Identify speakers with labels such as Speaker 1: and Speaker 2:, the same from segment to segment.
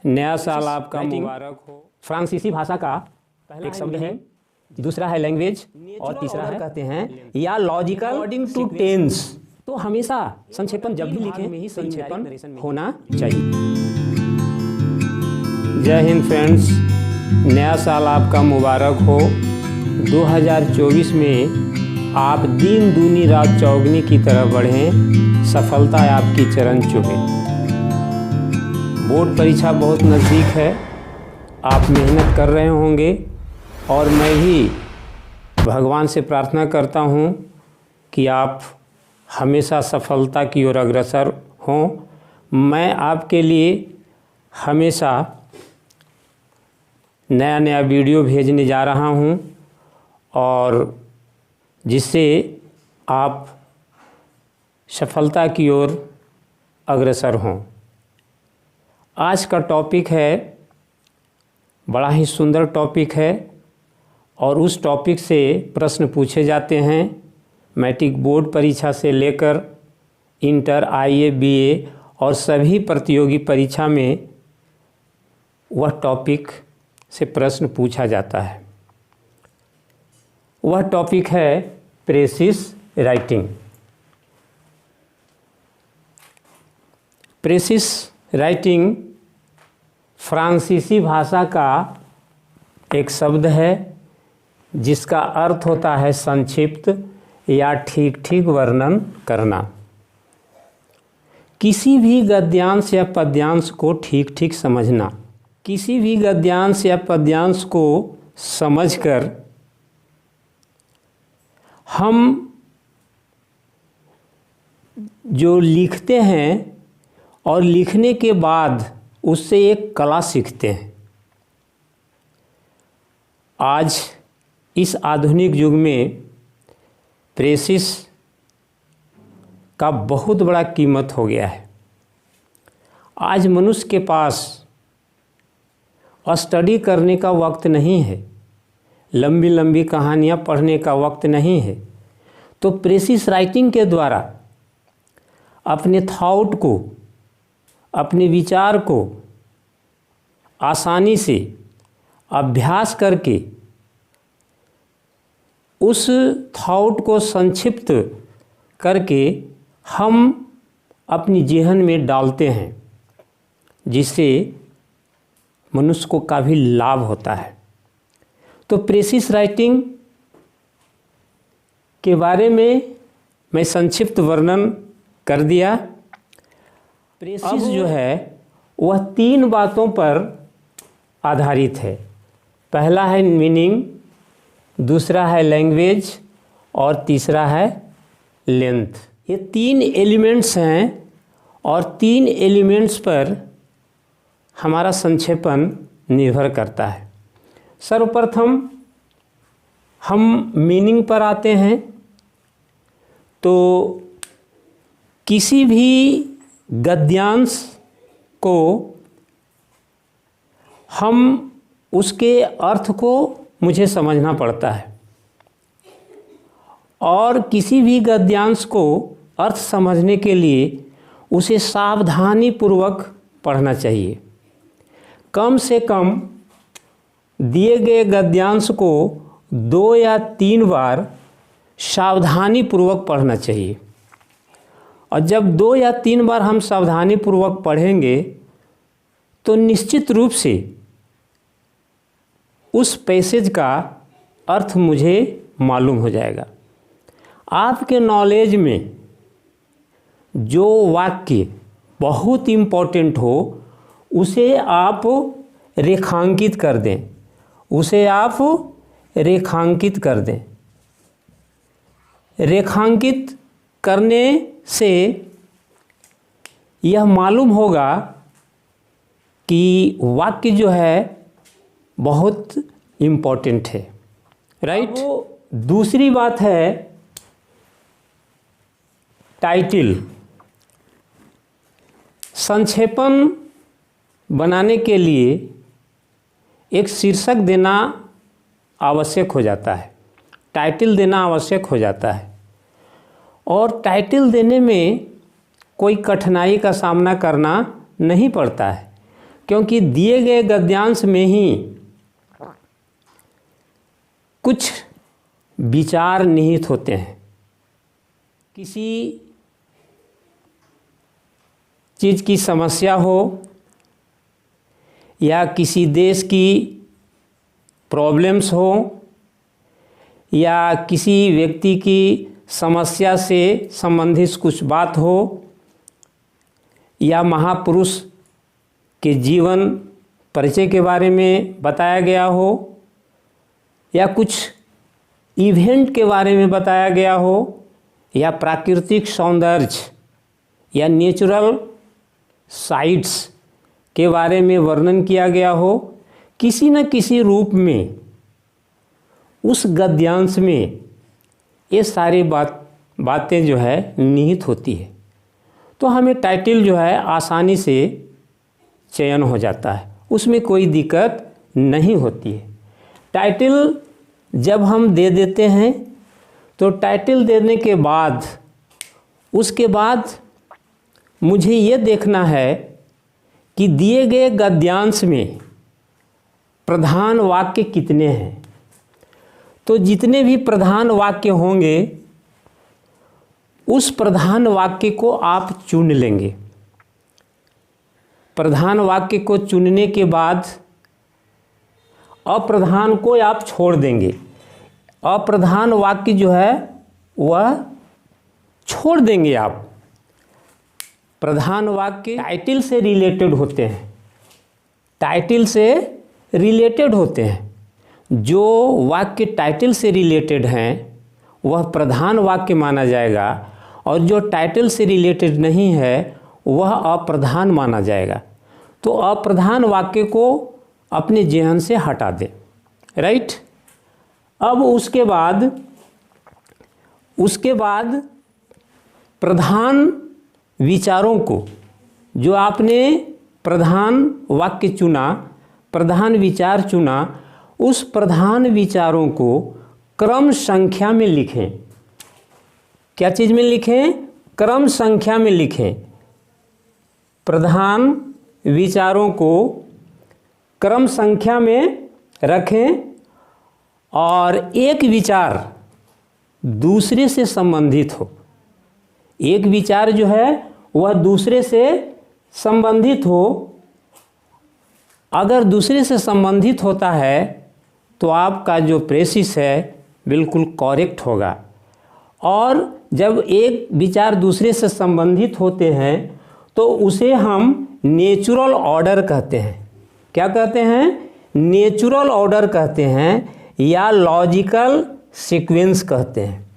Speaker 1: नया साल आपका मुबारक हो। फ्रांसीसी भाषा का एक शब्द है, दूसरा है लैंग्वेज और तीसरा है कहते हैं या लॉजिकल अकॉर्डिंग टू टेंस। तो हमेशा संक्षेपण जब भी लिखें में ही संक्षेपण होना चाहिए। जय हिंद फ्रेंड्स, नया साल आपका मुबारक हो। 2024 में आप दिन दूनी रात चौगनी की तरफ बढ़ें, सफलता आपकी चरण चूमे। बोर्ड परीक्षा बहुत नज़दीक है, आप मेहनत कर रहे होंगे और मैं भी भगवान से प्रार्थना करता हूँ कि आप हमेशा सफलता की ओर अग्रसर हों। मैं आपके लिए हमेशा नया नया वीडियो भेजने जा रहा हूँ और जिससे आप सफलता की ओर अग्रसर हों। आज का टॉपिक है, बड़ा ही सुंदर टॉपिक है और उस टॉपिक से प्रश्न पूछे जाते हैं मैट्रिक बोर्ड परीक्षा से लेकर इंटर, आईए, बीए और सभी प्रतियोगी परीक्षा में वह टॉपिक से प्रश्न पूछा जाता है। वह टॉपिक है प्रेसिस राइटिंग। प्रेसिस राइटिंग फ्रांसीसी भाषा का एक शब्द है जिसका अर्थ होता है संक्षिप्त या ठीक ठीक वर्णन करना। किसी भी गद्यांश या पद्यांश को ठीक ठीक समझना। किसी भी गद्यांश या पद्यांश को समझकर हम जो लिखते हैं और लिखने के बाद उससे एक कला सीखते हैं। आज इस आधुनिक युग में प्रेसिस का बहुत बड़ा कीमत हो गया है। आज मनुष्य के पास स्टडी करने का वक्त नहीं है, लंबी लंबी कहानियाँ पढ़ने का वक्त नहीं है। तो प्रेसिस राइटिंग के द्वारा अपने थॉट को, अपने विचार को आसानी से अभ्यास करके उस थॉट को संक्षिप्त करके हम अपनी जेहन में डालते हैं, जिससे मनुष्य को काफ़ी लाभ होता है। तो प्रेसिस राइटिंग के बारे में मैं संक्षिप्त वर्णन कर दिया। प्रेसिस जो है वह 3 बातों पर आधारित है। पहला है मीनिंग, दूसरा है लैंग्वेज और तीसरा है लेंथ। ये 3 एलिमेंट्स हैं और 3 एलिमेंट्स पर हमारा संक्षेपण निर्भर करता है। सर्वप्रथम हम मीनिंग पर आते हैं। तो किसी भी गद्यांश को हम उसके अर्थ को मुझे समझना पड़ता है और किसी भी गद्यांश को अर्थ समझने के लिए उसे सावधानी पूर्वक पढ़ना चाहिए। कम से कम दिए गए गद्यांश को 2 या 3 बार सावधानी पूर्वक पढ़ना चाहिए। और जब 2 या 3 बार हम सावधानी पूर्वक पढ़ेंगे तो निश्चित रूप से उस पैसेज का अर्थ मुझे मालूम हो जाएगा। आपके नॉलेज में जो वाक्य बहुत इम्पोर्टेंट हो उसे आप रेखांकित कर दें, उसे आप रेखांकित कर दें। रेखांकित करने से यह मालूम होगा कि वाक्य जो है बहुत इम्पोर्टेंट है, राइट। दूसरी बात है टाइटल। संक्षेपण बनाने के लिए एक शीर्षक देना आवश्यक हो जाता है, टाइटल देना आवश्यक हो जाता है। और टाइटल देने में कोई कठिनाई का सामना करना नहीं पड़ता है, क्योंकि दिए गए गद्यांश में ही कुछ विचार निहित होते हैं। किसी चीज़ की समस्या हो या किसी देश की प्रॉब्लम्स हो या किसी व्यक्ति की समस्या से संबंधित कुछ बात हो या महापुरुष के जीवन परिचय के बारे में बताया गया हो या कुछ इवेंट के बारे में बताया गया हो या प्राकृतिक सौंदर्य या नेचुरल साइट्स के बारे में वर्णन किया गया हो, किसी न किसी रूप में उस गद्यांश में ये सारी बातें जो है निहित होती है। तो हमें टाइटल जो है आसानी से चयन हो जाता है, उसमें कोई दिक्कत नहीं होती है। टाइटल जब हम दे देते हैं तो टाइटल देने के बाद उसके बाद मुझे ये देखना है कि दिए गए गद्यांश में प्रधान वाक्य कितने हैं। तो जितने भी प्रधान वाक्य होंगे उस प्रधान वाक्य को आप चुन लेंगे। प्रधान वाक्य को चुनने के बाद अप्रधान को आप छोड़ देंगे। अप्रधान वाक्य जो है वह छोड़ देंगे आप। प्रधान वाक्य टाइटल से रिलेटेड होते हैं, टाइटल से रिलेटेड होते हैं। जो वाक्य टाइटल से रिलेटेड हैं वह प्रधान वाक्य माना जाएगा और जो टाइटल से रिलेटेड नहीं है वह अप्रधान माना जाएगा। तो अप्रधान वाक्य को अपने जेहन से हटा दें, राइट। अब उसके बाद प्रधान विचारों को, जो आपने प्रधान वाक्य चुना, प्रधान विचार चुना, उस प्रधान विचारों को क्रम संख्या में लिखें। क्या चीज़ में लिखें? क्रम संख्या में लिखें। प्रधान विचारों को क्रम संख्या में रखें और एक विचार दूसरे से संबंधित हो। एक विचार जो है वह दूसरे से संबंधित हो। अगर दूसरे से संबंधित होता है तो आपका जो प्रेसिस है बिल्कुल करेक्ट होगा। और जब एक विचार दूसरे से संबंधित होते हैं तो उसे हम नेचुरल ऑर्डर कहते हैं। क्या कहते हैं? नेचुरल ऑर्डर कहते हैं या लॉजिकल सीक्वेंस कहते हैं।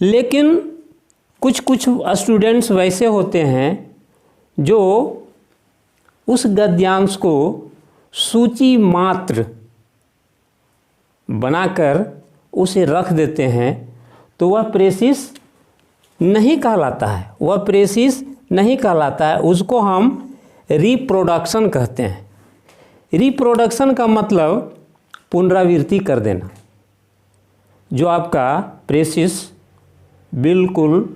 Speaker 1: लेकिन कुछ स्टूडेंट्स वैसे होते हैं जो उस गद्यांश को सूची मात्र बनाकर उसे रख देते हैं, तो वह प्रेसिस नहीं कहलाता है, वह प्रेसिस नहीं कहलाता है। उसको हम रिप्रोडक्शन कहते हैं। रिप्रोडक्शन का मतलब पुनरावृत्ति कर देना, जो आपका प्रेसिस बिल्कुल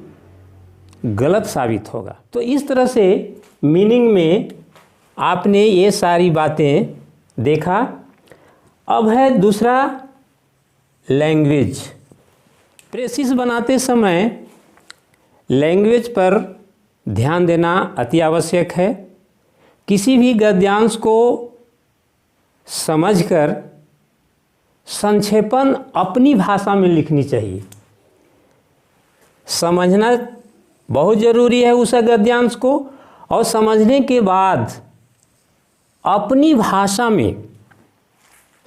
Speaker 1: गलत साबित होगा। तो इस तरह से मीनिंग में आपने ये सारी बातें देखा। अब है दूसरा लैंग्वेज। प्रेसिस बनाते समय लैंग्वेज पर ध्यान देना अति आवश्यक है। किसी भी गद्यांश को समझकर संक्षेपण अपनी भाषा में लिखनी चाहिए। समझना बहुत ज़रूरी है उस गद्यांश को, और समझने के बाद अपनी भाषा में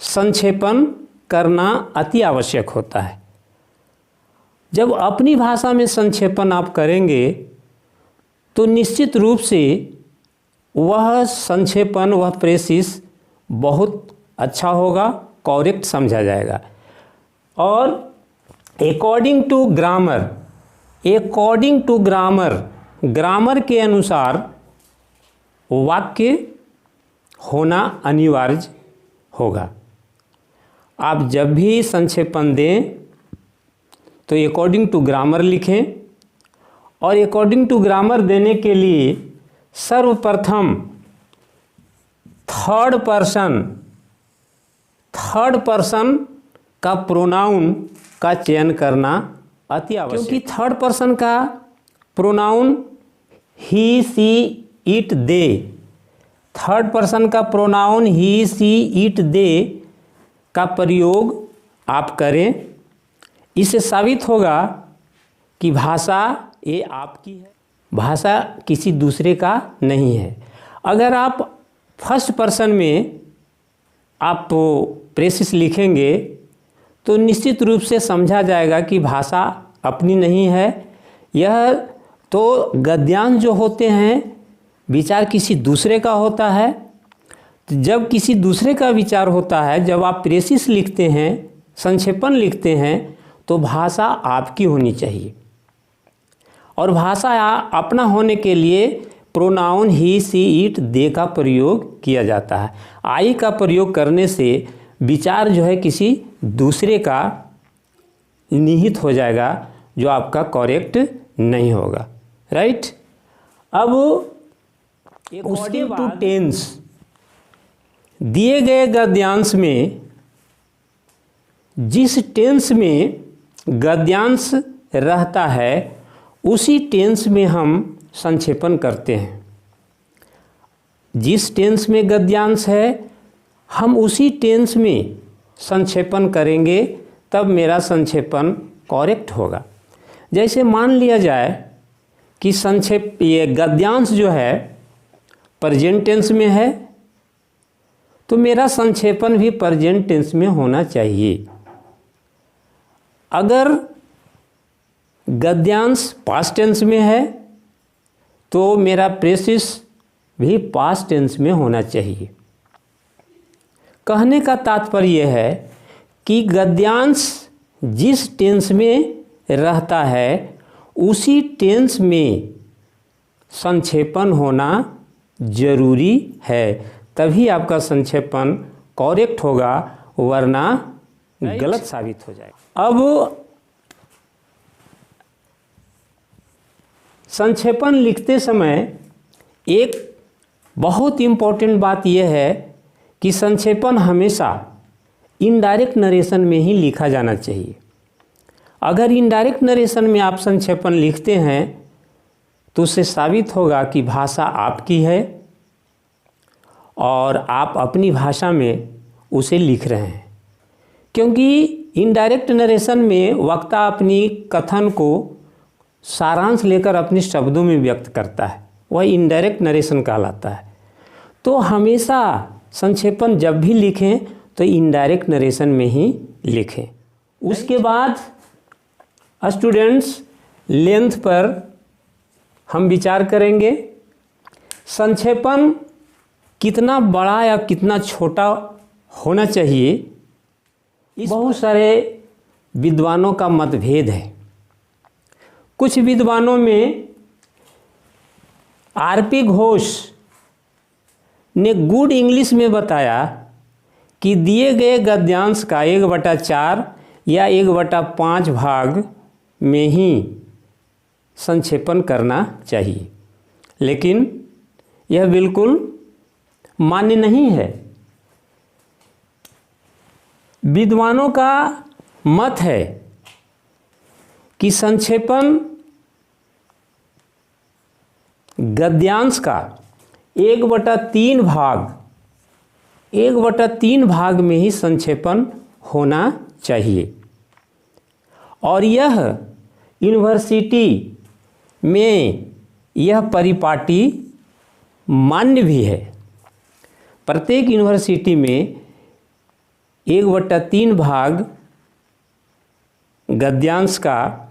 Speaker 1: संक्षेपण करना अति आवश्यक होता है। जब अपनी भाषा में संक्षेपण आप करेंगे तो निश्चित रूप से वह संक्षेपण, वह प्रेसिस बहुत अच्छा होगा, करेक्ट समझा जाएगा। और अकॉर्डिंग टू ग्रामर, ग्रामर के अनुसार वाक्य होना अनिवार्य होगा। आप जब भी संक्षेपण दें तो अकॉर्डिंग टू ग्रामर लिखें। और अकॉर्डिंग टू ग्रामर देने के लिए सर्वप्रथम थर्ड पर्सन का प्रोनाउन का चयन करना अति आवश्यक, क्योंकि थर्ड पर्सन का pronoun he, she, it, they, third person का pronoun he, she, it, they का प्रयोग आप करें। इससे साबित होगा कि भाषा ये आपकी है, भाषा किसी दूसरे का नहीं है। अगर आप फर्स्ट पर्सन में आप प्रेसिस लिखेंगे तो निश्चित रूप से समझा जाएगा कि भाषा अपनी नहीं है। यह तो गद्यांश जो होते हैं विचार किसी दूसरे का होता है। तो जब किसी दूसरे का विचार होता है, जब आप प्रेसिस लिखते हैं, संक्षेपण लिखते हैं, तो भाषा आपकी होनी चाहिए। और भाषा अपना होने के लिए pronoun he, she, it, they का प्रयोग किया जाता है। आई का प्रयोग करने से विचार जो है किसी दूसरे का निहित हो जाएगा, जो आपका करेक्ट नहीं होगा। राइट। अब उसके टू टेंस, दिए गए गद्यांश में जिस टेंस में गद्यांश रहता है उसी टेंस में हम संक्षेपण करते हैं। जिस टेंस में गद्यांश है हम उसी टेंस में संक्षेपण करेंगे, तब मेरा संक्षेपण करेक्ट होगा। जैसे मान लिया जाए कि ये गद्यांश जो है प्रेजेंट टेंस में है, तो मेरा संक्षेपण भी प्रेजेंट टेंस में होना चाहिए। अगर गद्यांश पास्ट टेंस में है तो मेरा प्रेसिस भी पास्ट टेंस में होना चाहिए। कहने का तात्पर्य है कि गद्यांश जिस टेंस में रहता है उसी टेंस में संक्षेपण होना जरूरी है, तभी आपका संक्षेपण करेक्ट होगा, वरना गलत साबित हो जाएगा। अब संक्षेपण लिखते समय एक बहुत इम्पोर्टेंट बात यह है कि संक्षेपण हमेशा इनडायरेक्ट नरेशन में ही लिखा जाना चाहिए। अगर इनडायरेक्ट नरेशन में आप संक्षेपण लिखते हैं तो उससे साबित होगा कि भाषा आपकी है और आप अपनी भाषा में उसे लिख रहे हैं। क्योंकि इनडायरेक्ट नरेशन में वक्ता अपनी कथन को सारांश लेकर अपने शब्दों में व्यक्त करता है, वह इनडायरेक्ट नरेशन कहलाता है। तो हमेशा संक्षेपण जब भी लिखें तो इनडायरेक्ट नरेशन में ही लिखें। उसके बाद स्टूडेंट्स लेंथ पर हम विचार करेंगे। संक्षेपण कितना बड़ा या कितना छोटा होना चाहिए, इस बहुत सारे विद्वानों का मतभेद है। कुछ विद्वानों में आर.पी. घोष ने गुड इंग्लिश में बताया कि दिए गए गद्यांश का 1/4 या 1/5 भाग में ही संक्षेपण करना चाहिए, लेकिन यह बिल्कुल मान्य नहीं है। विद्वानों का मत है कि संक्षेपण गद्यांश का 1/3 भाग में ही संक्षेपण होना चाहिए। और यह यूनिवर्सिटी में यह परिपाटी मान्य भी है। प्रत्येक यूनिवर्सिटी में 1/3 भाग गद्यांश का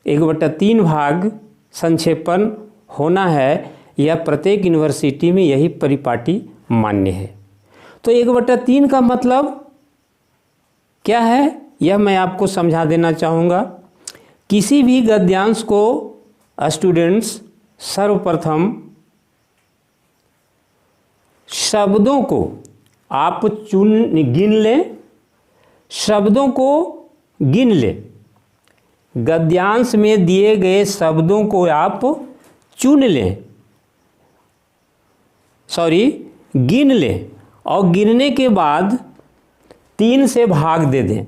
Speaker 1: 1/3 भाग संक्षेपण होना है, यह प्रत्येक यूनिवर्सिटी में यही परिपाटी मान्य है। तो 1/3 का मतलब क्या है, यह मैं आपको समझा देना चाहूँगा। किसी भी गद्यांश को स्टूडेंट्स सर्वप्रथम शब्दों को आप गिन लें, शब्दों को गिन लें। गद्यांश में दिए गए शब्दों को आप गिन लें और गिरने के बाद 3 से भाग दे दें,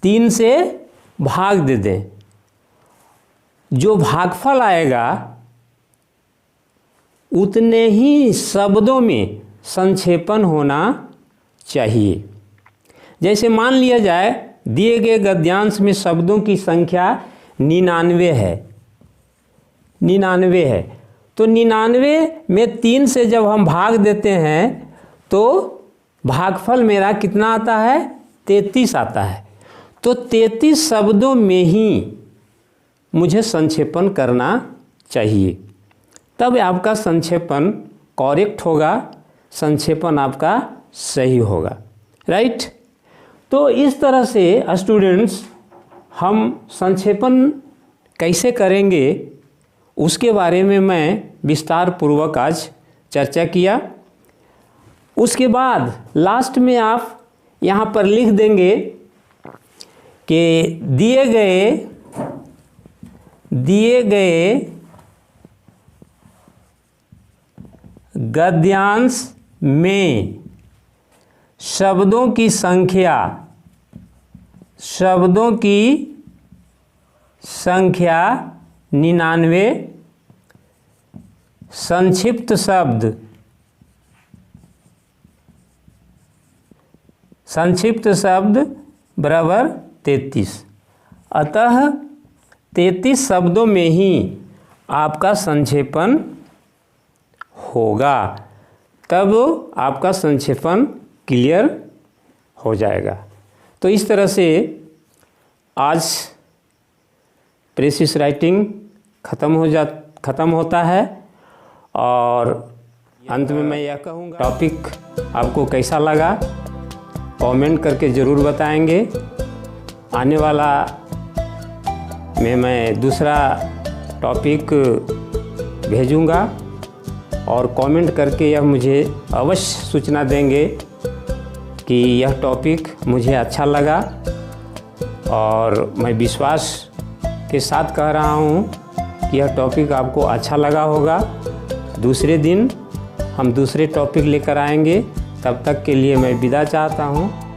Speaker 1: 3 से भाग दे दें। जो भागफल आएगा उतने ही शब्दों में संक्षेपण होना चाहिए। जैसे मान लिया जाए दिए गए गद्यांश में शब्दों की संख्या 99 है, 99 है, तो 99 में 3 से जब हम भाग देते हैं तो भागफल मेरा कितना आता है? 33 आता है। तो 33 शब्दों में ही मुझे संक्षेपण करना चाहिए, तब आपका संक्षेपण करेक्ट होगा, संक्षेपण आपका सही होगा, राइट। तो इस तरह से स्टूडेंट्स हम संक्षेपण कैसे करेंगे उसके बारे में मैं विस्तार पूर्वक आज चर्चा किया। उसके बाद लास्ट में आप यहाँ पर लिख देंगे कि दिए गए गद्यांश में शब्दों की संख्या 99, संक्षिप्त शब्द बराबर 33। अतः 33 शब्दों में ही आपका संक्षेपण होगा, तब आपका संक्षेपण क्लियर हो जाएगा। तो इस तरह से आज प्रेसिस राइटिंग ख़त्म होता है। और अंत में मैं यह कहूँगा, टॉपिक आपको कैसा लगा कमेंट करके ज़रूर बताएंगे। आने वाला में मैं दूसरा टॉपिक भेजूँगा और कमेंट करके यह मुझे अवश्य सूचना देंगे कि यह टॉपिक मुझे अच्छा लगा। और मैं विश्वास के साथ कह रहा हूँ कि यह टॉपिक आपको अच्छा लगा होगा। दूसरे दिन हम दूसरे टॉपिक लेकर आएंगे। तब तक के लिए मैं विदा चाहता हूँ।